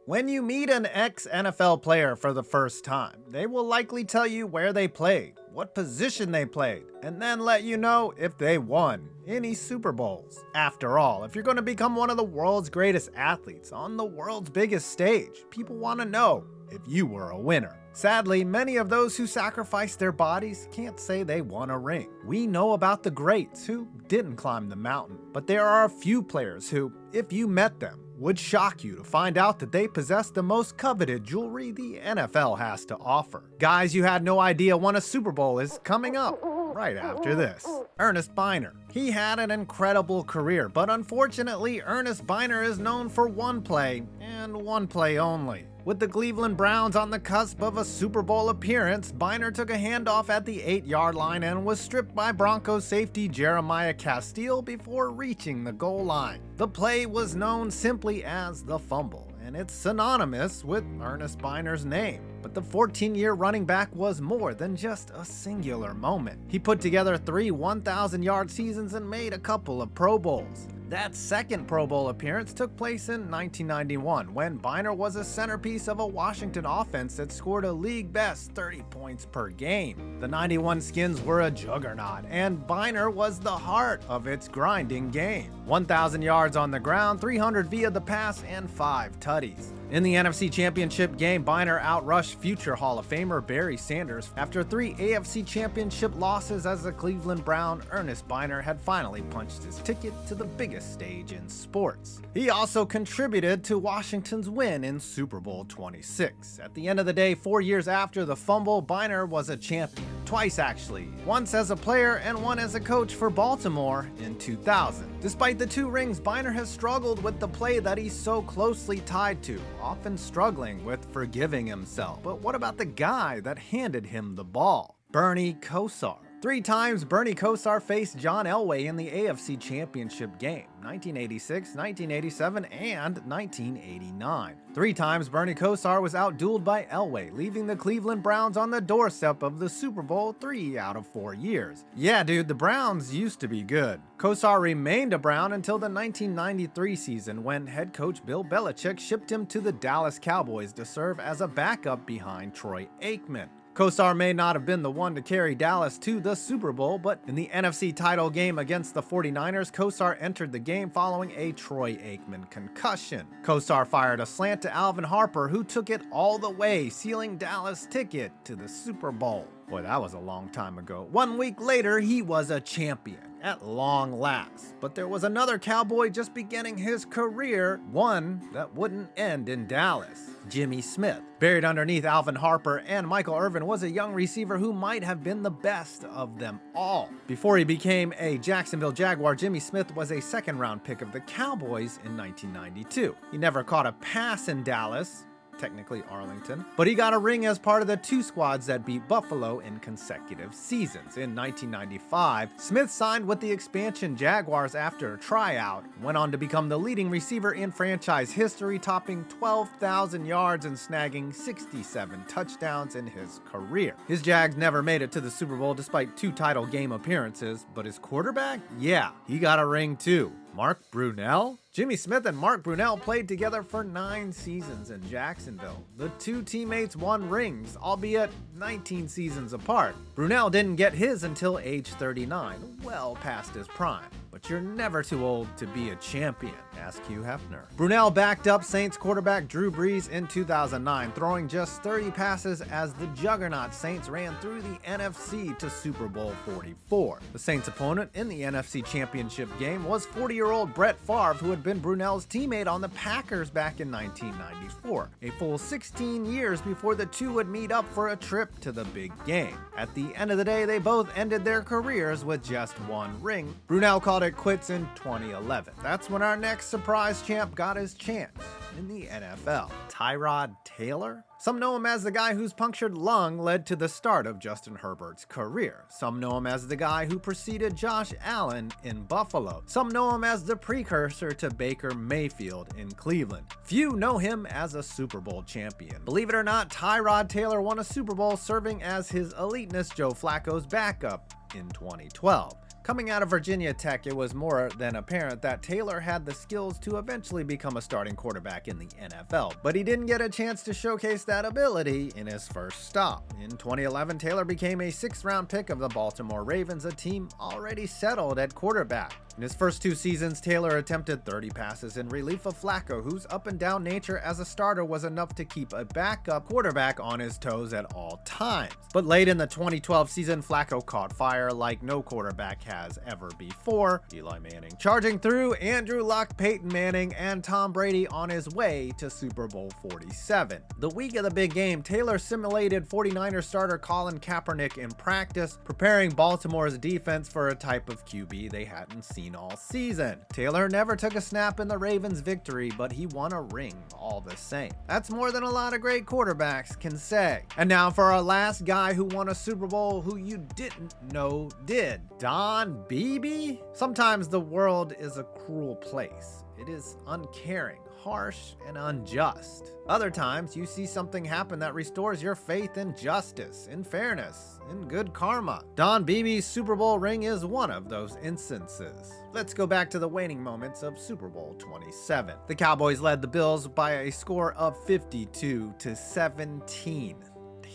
When you meet an ex-NFL player for the first time, they will likely tell you where they played, what position they played, and then let you know if they won any Super Bowls. After all, if you're going to become one of the world's greatest athletes on the world's biggest stage, people want to know if you were a winner. Sadly, many of those who sacrificed their bodies can't say they won a ring. We know about the greats who didn't climb the mountain, but there are a few players who, if you met them, would shock you to find out that they possess the most coveted jewelry the NFL has to offer. Guys you had no idea won a Super Bowl is coming up right after this. Ernest Byner. He had an incredible career, but unfortunately, Ernest Byner is known for one play, and one play only. With the Cleveland Browns on the cusp of a Super Bowl appearance, Byner took a handoff at the 8-yard line and was stripped by Broncos safety Jeremiah Castile before reaching the goal line. The play was known simply as the fumble, and it's synonymous with Ernest Byner's name. But the 14-year running back was more than just a singular moment. He put together 3 1,000-yard seasons and made a couple of Pro Bowls. That second Pro Bowl appearance took place in 1991 when Byner was a centerpiece of a Washington offense that scored a league-best 30 points per game. The 91 Skins were a juggernaut, and Byner was the heart of its grinding game. 1,000 yards on the ground, 300 via the pass, and 5 tutties. In the NFC Championship game, Byner outrushed future Hall of Famer Barry Sanders. After 3 AFC Championship losses as a Cleveland Brown, Ernest Byner had finally punched his ticket to the biggest stage in sports. He also contributed to Washington's win in Super Bowl 26. At the end of the day, 4 years after the fumble, Byner was a champion. Twice actually. Once as a player and one as a coach for Baltimore in 2000. Despite the 2 rings, Byner has struggled with the play that he's so closely tied to, often struggling with forgiving himself. But what about the guy that handed him the ball? Bernie Kosar. 3 times Bernie Kosar faced John Elway in the AFC Championship game, 1986, 1987, and 1989. 3 times Bernie Kosar was outdueled by Elway, leaving the Cleveland Browns on the doorstep of the Super Bowl 3 out of 4 years. Yeah, dude, the Browns used to be good. Kosar remained a Brown until the 1993 season when head coach Bill Belichick shipped him to the Dallas Cowboys to serve as a backup behind Troy Aikman. Kosar may not have been the one to carry Dallas to the Super Bowl, but in the NFC title game against the 49ers, Kosar entered the game following a Troy Aikman concussion. Kosar fired a slant to Alvin Harper, who took it all the way, sealing Dallas' ticket to the Super Bowl. Boy, that was a long time ago. 1 week later, he was a champion, at long last. But there was another Cowboy just beginning his career, one that wouldn't end in Dallas. Jimmy Smith. Buried underneath Alvin Harper and Michael Irvin was a young receiver who might have been the best of them all. Before he became a Jacksonville Jaguar, Jimmy Smith was a second-round pick of the Cowboys in 1992. He never caught a pass in Dallas, technically Arlington, but he got a ring as part of the 2 squads that beat Buffalo in consecutive seasons. In 1995, Smith signed with the expansion Jaguars after a tryout, went on to become the leading receiver in franchise history, topping 12,000 yards and snagging 67 touchdowns in his career. His Jags never made it to the Super Bowl despite 2 title game appearances, but his quarterback? Yeah, he got a ring too. Mark Brunell? Jimmy Smith and Mark Brunell played together for 9 seasons in Jacksonville. The 2 teammates won rings, albeit 19 seasons apart. Brunell didn't get his until age 39, well past his prime. But you're never too old to be a champion, ask Hugh Hefner. Brunell backed up Saints quarterback Drew Brees in 2009, throwing just 30 passes as the juggernaut Saints ran through the NFC to Super Bowl 44. The Saints' opponent in the NFC Championship game was 40-year-old Brett Favre, who had been Brunell's teammate on the Packers back in 1994, a full 16 years before the two would meet up for a trip to the big game. At the end of the day, they both ended their careers with just 1 ring. Brunell called it quits in 2011. That's when our next surprise champ got his chance in the NFL. Tyrod Taylor? Some know him as the guy whose punctured lung led to the start of Justin Herbert's career. Some know him as the guy who preceded Josh Allen in Buffalo. Some know him as the precursor to Baker Mayfield in Cleveland. Few know him as a Super Bowl champion. Believe it or not, Tyrod Taylor won a Super Bowl serving as his eliteness Joe Flacco's backup in 2012. Coming out of Virginia Tech, it was more than apparent that Taylor had the skills to eventually become a starting quarterback in the NFL, but he didn't get a chance to showcase that ability in his first stop. In 2011, Taylor became a 6th-round pick of the Baltimore Ravens, a team already settled at quarterback. In his first 2 seasons, Taylor attempted 30 passes in relief of Flacco, whose up-and-down nature as a starter was enough to keep a backup quarterback on his toes at all times. But late in the 2012 season, Flacco caught fire like no quarterback has ever before. Eli Manning charging through, Andrew Luck, Peyton Manning, and Tom Brady on his way to Super Bowl 47. The week of the big game, Taylor simulated 49ers starter Colin Kaepernick in practice, preparing Baltimore's defense for a type of QB they hadn't seen all season. Taylor never took a snap in the Ravens' victory, but he won a ring all the same. That's more than a lot of great quarterbacks can say. And now for our last guy who won a Super Bowl who you didn't know did. Don Beebe? Sometimes the world is a cruel place. It is uncaring, harsh, and unjust. Other times, you see something happen that restores your faith in justice, in fairness, in good karma. Don Beebe's Super Bowl ring is one of those instances. Let's go back to the waning moments of Super Bowl 27. The Cowboys led the Bills by a score of 52-17.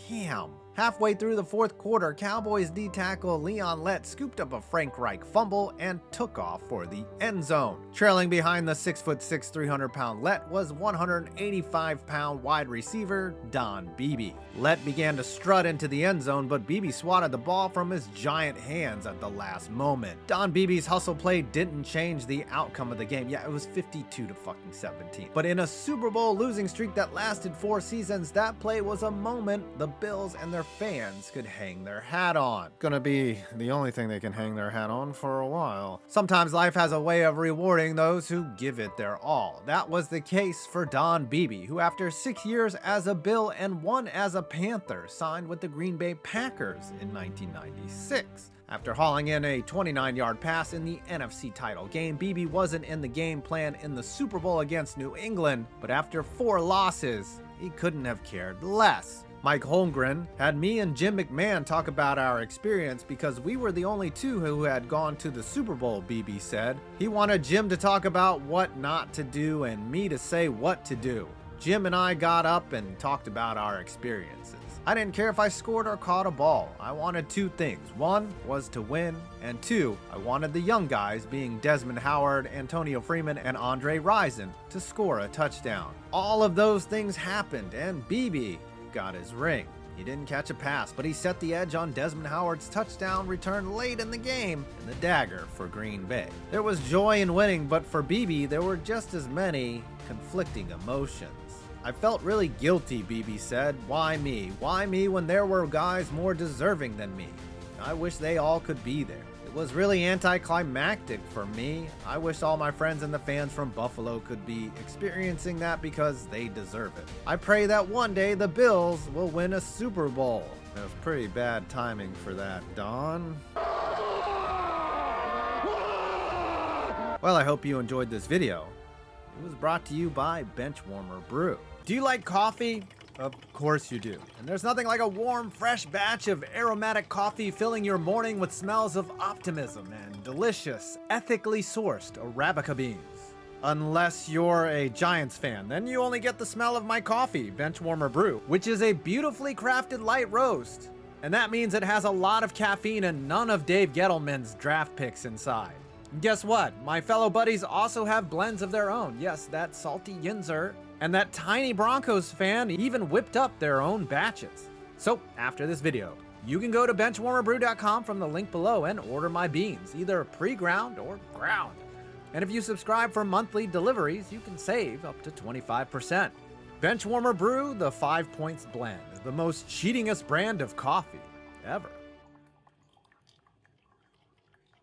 Damn. Halfway through the 4th quarter, Cowboys D tackle Leon Lett scooped up a Frank Reich fumble and took off for the end zone. Trailing behind the 6'6", 300-pound Lett was 185-pound wide receiver Don Beebe. Lett began to strut into the end zone, but Beebe swatted the ball from his giant hands at the last moment. Don Beebe's hustle play didn't change the outcome of the game. Yeah, it was 52-17. But in a Super Bowl losing streak that lasted 4 seasons, that play was a moment the Bills and their fans could hang their hat on. Gonna be the only thing they can hang their hat on for a while. Sometimes life has a way of rewarding those who give it their all. That was the case for Don Beebe, who after 6 years as a Bill and 1 as a Panther, signed with the Green Bay Packers in 1996. After hauling in a 29-yard pass in the NFC title game, Beebe wasn't in the game plan in the Super Bowl against New England, but after 4 losses, he couldn't have cared less. Mike Holmgren had me and Jim McMahon talk about our experience because we were the only 2 who had gone to the Super Bowl, Beebe said. He wanted Jim to talk about what not to do and me to say what to do. Jim and I got up and talked about our experiences. I didn't care if I scored or caught a ball. I wanted 2 things. 1 was to win, and 2, I wanted the young guys, being Desmond Howard, Antonio Freeman, and Andre Rison, to score a touchdown. All of those things happened, and Beebe got his ring. He didn't catch a pass, but he set the edge on Desmond Howard's touchdown return late in the game and the dagger for Green Bay. There was joy in winning, but for Beebe, there were just as many conflicting emotions. I felt really guilty, Beebe said. Why me? Why me when there were guys more deserving than me? I wish they all could be there. It was really anticlimactic for me. I wish all my friends and the fans from Buffalo could be experiencing that because they deserve it. I pray that one day the Bills will win a Super Bowl. It was pretty bad timing for that, Don. Well, I hope you enjoyed this video. It was brought to you by Benchwarmer Brew. Do you like coffee? Of course you do. And there's nothing like a warm, fresh batch of aromatic coffee filling your morning with smells of optimism and delicious, ethically sourced Arabica beans. Unless you're a Giants fan, then you only get the smell of my coffee, Benchwarmer Brew, which is a beautifully crafted light roast. And that means it has a lot of caffeine and none of Dave Gettleman's draft picks inside. And guess what? My fellow buddies also have blends of their own. Yes, that salty Yinzer and that tiny Broncos fan even whipped up their own batches. So after this video, you can go to benchwarmerbrew.com from the link below and order my beans, either pre-ground or ground. And if you subscribe for monthly deliveries, you can save up to 25%. Benchwarmer Brew, the 5 Points Blend, the most cheatingest brand of coffee ever.